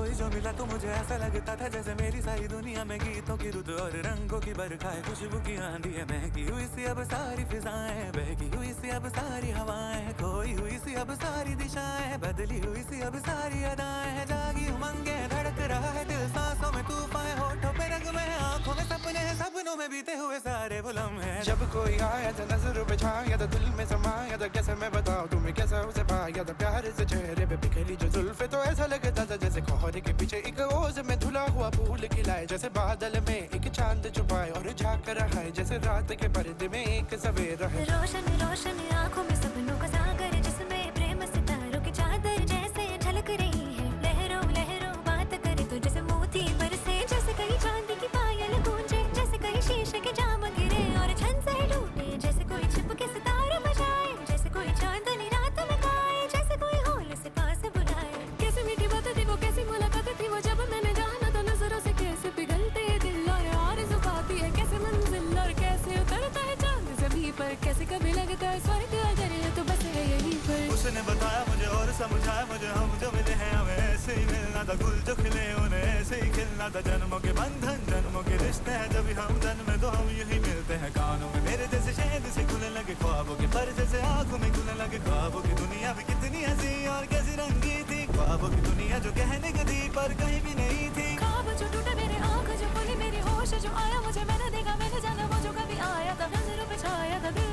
कोई जो मिला तो मुझे ऐसा लगता था जैसे मेरी सारी दुनिया में गीतों की रुत और रंगों की बरखा है, खुशबू की आंधी है, महकी हुई सी अब सारी फिजाएं, बहकी हुई सी अब सारी हवाएं, खोई हुई सी अब सारी दिशाएं, बदली हुई सी अब सारी अदाएं, जागी उमंगे धड़क रहा है दिल, सांसों में तूफान, होठों पे रंग में, आंखों में सपने हैं, सपनों में बीते हुए सारे वो लम्हे। जब कोई आया था नजरों पे छाया था, दिल में समाया था, कैसे मैं बताऊं तुम्हें कैसा उसे पाया था, प्यार से चेहरे पे बिखरी जो जुल्फे तो ऐसा लगता था जैसे कोहरे के पीछे एक ओस में धुला हुआ फूल खिलाए, जैसे बादल में एक चांद छुपाए और झांक रहा है जैसे रात के पर्दे में एक सवेरा है। रोशन रोशन आंखों में सपनों का सागर, जिसमें प्रेम सितारों की चादर जैसे झलक रही है, लहरों लहरों बात करे तो जैसे मोती बरसे, जैसे कहीं चांदी की पायल गूंजे, जैसे कहीं शीशे के जाम गिरे और छन से टूटे, जैसे कोई छिप के सितारे बजाए, जैसे कोई चांदनी रात में गाए, जैसे कोई होल से पास बुलाए। कैसी मीठी बात थी वो, कैसी मुलाकात थी वो, जब मैंने जाना तो नजरों से कैसे पिघलते दिल और आरज़ू पाती है, कैसे मंजिल और कैसे उतरता है चांद ज़मीं पर, कैसे कभी लगता है स्वर्ग अगर है तो बस है यहीं पर। उसने बताया मुझे और समझाया मुझे, हम जो मिले हैं हमें ऐसे ही मिलना था, गुल जो खिले उन्हें ऐसे ही खिलना था, जन्मों के बंधन जन्मों के रिश्ते हैं, जब हम जन्मे तो हम यही मिलते हैं, कानों में मेरे जैसे शहद से खुलने लगे ख्वाबों के पर, जैसे आंखों में खुलने लगे ख्वाबों की दुनिया में, कितनी हंसी और कैसी रंगी थी ख्वाबों की दुनिया जो कहने की थी पर कहीं भी नहीं थी। ख्वाब जो टूटे मेरे, आँख जो खुली मेरी, होश जो आया मुझे, मैंने देखा मैंने जाना वो जो कभी आया था, नजरों पे छाया था दिल